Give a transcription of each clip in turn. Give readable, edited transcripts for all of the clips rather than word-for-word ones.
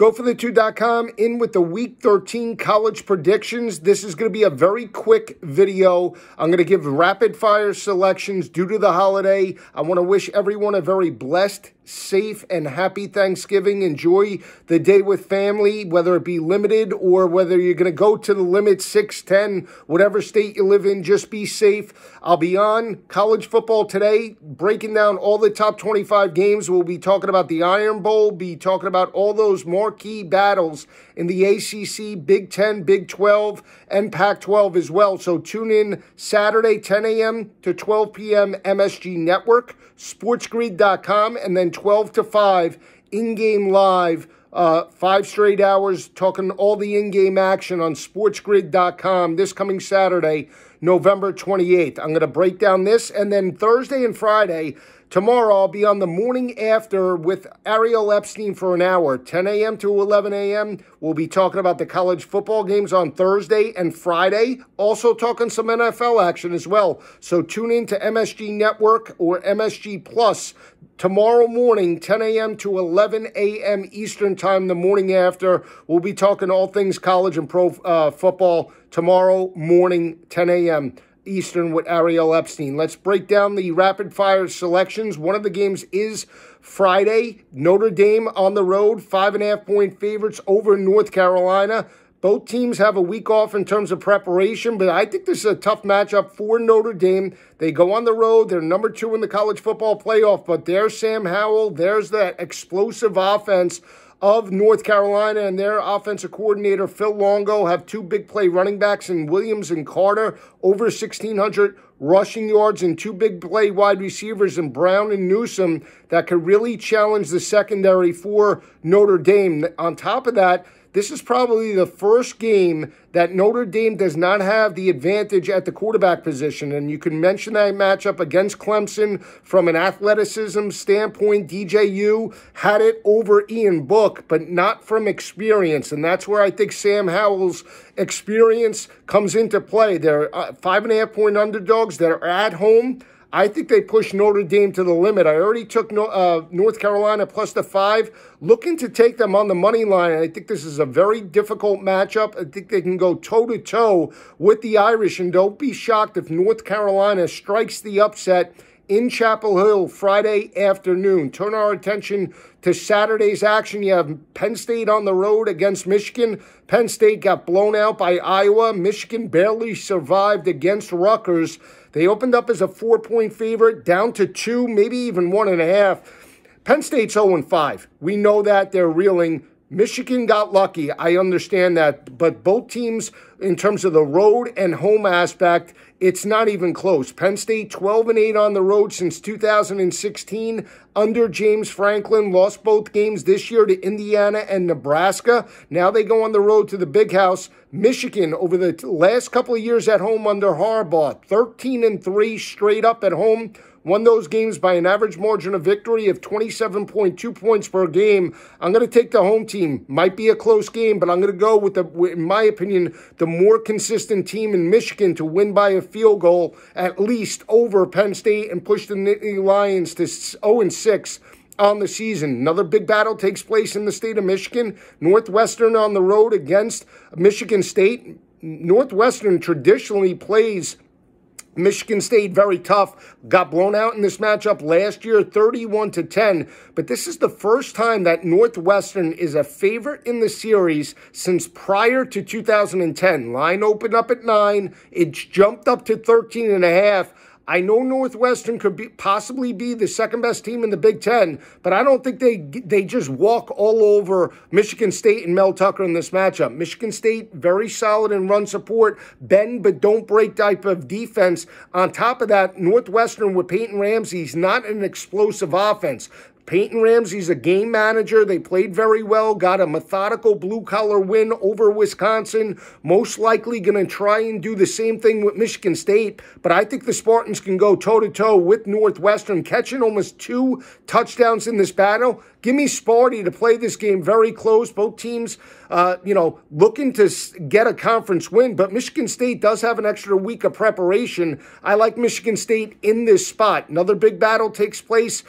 GoForThe2.com in with the Week 13 college predictions. This is going to be a very quick video. I'm going to give rapid-fire selections due to the holiday. I want to wish everyone a very blessed, safe, and happy Thanksgiving. Enjoy the day with family, whether it be limited or whether you're going to go to the limit 6, 10, whatever state you live in. Just be safe. I'll be on college football today, breaking down all the top 25 games. We'll be talking about the Iron Bowl, be talking about all those marquee battles in the ACC, Big 10, Big 12, and Pac-12 as well. So tune in Saturday, 10 a.m. to 12 p.m. MSG Network, sportsgrid.com, and then 12 to 5 in-game live, 5 straight hours, talking all the in-game action on sportsgrid.com this coming Saturday, November 28th. I'm going to break down this, and then Thursday and Friday, tomorrow, I'll be on the morning after with Ariel Epstein for an hour, 10 a.m. to 11 a.m. We'll be talking about the college football games on Thursday and Friday. Also talking some NFL action as well. So tune in to MSG Network or MSG Plus tomorrow morning, 10 a.m. to 11 a.m. Eastern Time, the morning after. We'll be talking all things college and pro football tomorrow morning, 10 a.m. Eastern with Ariel Epstein. Let's break down the rapid-fire selections. One of the games is Friday. Notre Dame on the road, 5.5-point favorites over North Carolina. Both teams have a week off in terms of preparation, but I think this is a tough matchup for Notre Dame. They go on the road. They're number 2 in the college football playoff, but there's Sam Howell. There's that explosive offense of North Carolina, and their offensive coordinator, Phil Longo, have 2 big play running backs in Williams and Carter, over 1,600 rushing yards, and 2 big play wide receivers in Brown and Newsome that could really challenge the secondary for Notre Dame. On top of that, this is probably the first game that Notre Dame does not have the advantage at the quarterback position. And you can mention that matchup against Clemson from an athleticism standpoint. DJU had it over Ian Book, but not from experience. And that's where I think Sam Howell's experience comes into play. They're 5.5-point underdogs that are at home. I think they push Notre Dame to the limit. I already took North Carolina plus the 5, looking to take them on the money line. And I think this is a very difficult matchup. I think they can go toe-to-toe with the Irish. And don't be shocked if North Carolina strikes the upset in Chapel Hill Friday afternoon. Turn our attention to Saturday's action. You have Penn State on the road against Michigan. Penn State got blown out by Iowa. Michigan barely survived against Rutgers. They opened up as a 4-point favorite, down to 2, maybe even 1.5. Penn State's 0-5. We know that. They're reeling. Michigan got lucky. I understand that. But both teams, in terms of the road and home aspect, it's not even close. Penn State 12-8 on the road since 2016 under James Franklin. Lost both games this year to Indiana and Nebraska. Now they go on the road to the Big House. Michigan, over the last couple of years at home under Harbaugh, 13-3 straight up at home. Won those games by an average margin of victory of 27.2 points per game. I'm going to take the home team. Might be a close game, but I'm going to go with, in my opinion, the more consistent team in Michigan to win by a field goal, at least over Penn State, and push the Nittany Lions to 0-6 on the season. Another big battle takes place in the state of Michigan. Northwestern on the road against Michigan State. Northwestern traditionally plays Michigan State very tough. Got blown out in this matchup last year, 31-10. But this is the first time that Northwestern is a favorite in the series since prior to 2010. Line opened up at 9. It's jumped up to 13.5. I know Northwestern could possibly be the second-best team in the Big Ten, but I don't think they just walk all over Michigan State and Mel Tucker in this matchup. Michigan State, very solid in run support, bend but don't break type of defense. On top of that, Northwestern with Peyton Ramsey is not an explosive offense. Peyton Ramsey's a game manager. They played very well, got a methodical blue-collar win over Wisconsin. Most likely going to try and do the same thing with Michigan State, but I think the Spartans can go toe-to-toe with Northwestern, catching almost 2 touchdowns in this battle. Give me Sparty to play this game very close. Both teams, looking to get a conference win, but Michigan State does have an extra week of preparation. I like Michigan State in this spot. Another big battle takes place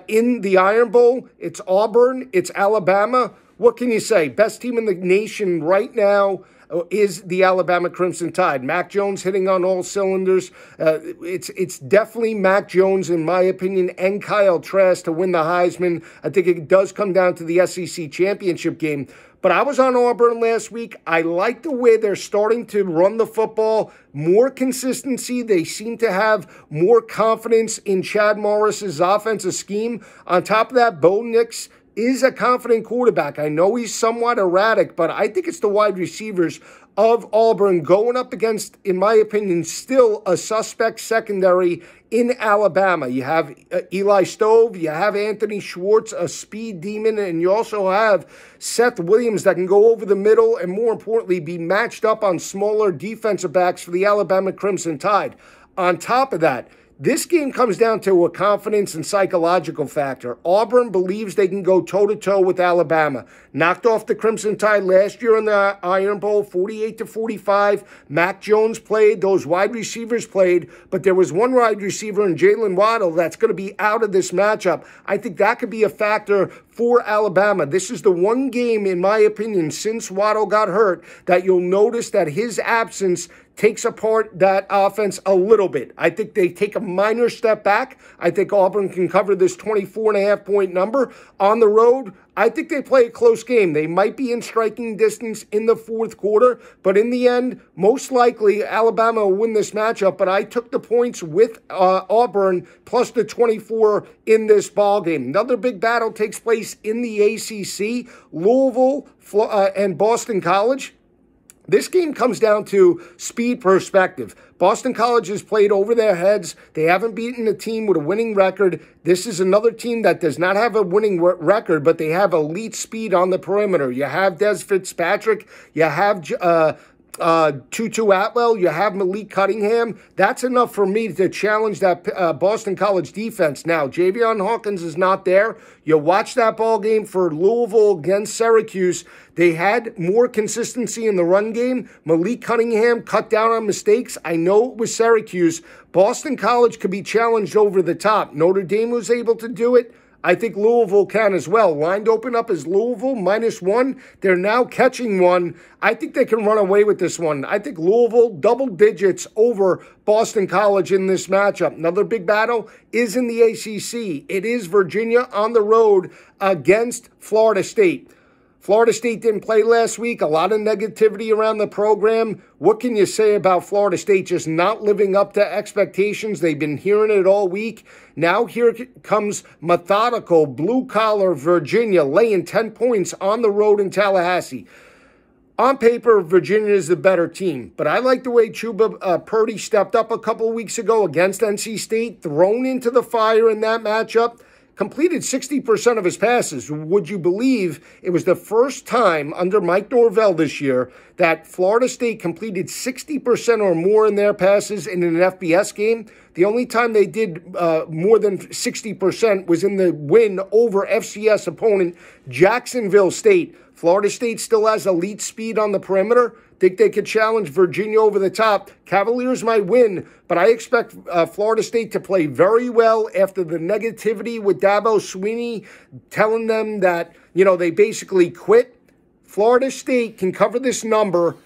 in the Iron Bowl. It's Auburn, it's Alabama. what can you say? Best team in the nation right now is the Alabama Crimson Tide. Mac Jones hitting on all cylinders. It's definitely Mac Jones, in my opinion, and Kyle Trask to win the Heisman. I think it does come down to the SEC championship game. But I was on Auburn last week. I like the way they're starting to run the football. More consistency. They seem to have more confidence in Chad Morris's offensive scheme. On top of that, Bo Nix is a confident quarterback. I know he's somewhat erratic, but I think it's the wide receivers of Auburn going up against, in my opinion, still a suspect secondary in Alabama. You have Eli Stove, you have Anthony Schwartz, a speed demon, and you also have Seth Williams that can go over the middle and, more importantly, be matched up on smaller defensive backs for the Alabama Crimson Tide. On top of that, this game comes down to a confidence and psychological factor. Auburn believes they can go toe-to-toe with Alabama. Knocked off the Crimson Tide last year in the Iron Bowl, 48-45. Mac Jones played. Those wide receivers played. But there was one wide receiver in Jalen Waddle that's going to be out of this matchup. I think that could be a factor for Alabama. This is the one game, in my opinion, since Waddle got hurt, that you'll notice that his absence takes apart that offense a little bit. I think they take a minor step back. I think Auburn can cover this 24.5-point number. On the road, I think they play a close game. They might be in striking distance in the fourth quarter, but in the end, most likely Alabama will win this matchup. But I took the points with Auburn plus the 24 in this ball game. Another big battle takes place in the ACC, Louisville and Boston College. This game comes down to speed perspective. Boston College has played over their heads. They haven't beaten a team with a winning record. This is another team that does not have a winning record, but they have elite speed on the perimeter. You have Des Fitzpatrick. You have Tutu Atwell, you have Malik Cunningham. That's enough for me to challenge that Boston College defense. Now, Javion Hawkins is not there. You watch that ball game for Louisville against Syracuse. They had more consistency in the run game. Malik Cunningham cut down on mistakes. I know it was Syracuse. Boston College could be challenged over the top. Notre Dame was able to do it. I think Louisville can as well. Lined open up as Louisville, -1. They're now catching one. I think they can run away with this one. I think Louisville, double digits over Boston College in this matchup. Another big battle is in the ACC. It is Virginia on the road against Florida State. Florida State didn't play last week. A lot of negativity around the program. What can you say about Florida State just not living up to expectations? They've been hearing it all week. Now here comes methodical, blue-collar Virginia laying 10 points on the road in Tallahassee. On paper, Virginia is the better team, but I like the way CHUBBA PURDY stepped up a couple of weeks ago against NC State, thrown into the fire in that matchup. Completed 60% of his passes. Would you believe it was the first time under Mike Norvell this year that Florida State completed 60% or more in their passes in an FBS game? The only time they did more than 60% was in the win over FCS opponent Jacksonville State. Florida State still has elite speed on the perimeter. Think they could challenge Virginia over the top. Cavaliers might win, but I expect Florida State to play very well after the negativity with Dabo Swinney telling them that, they basically quit. Florida State can cover this number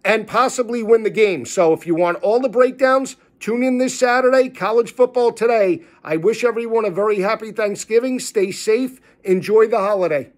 and possibly win the game. So if you want all the breakdowns, tune in this Saturday, College Football Today. I wish everyone a very happy Thanksgiving. Stay safe. Enjoy the holiday.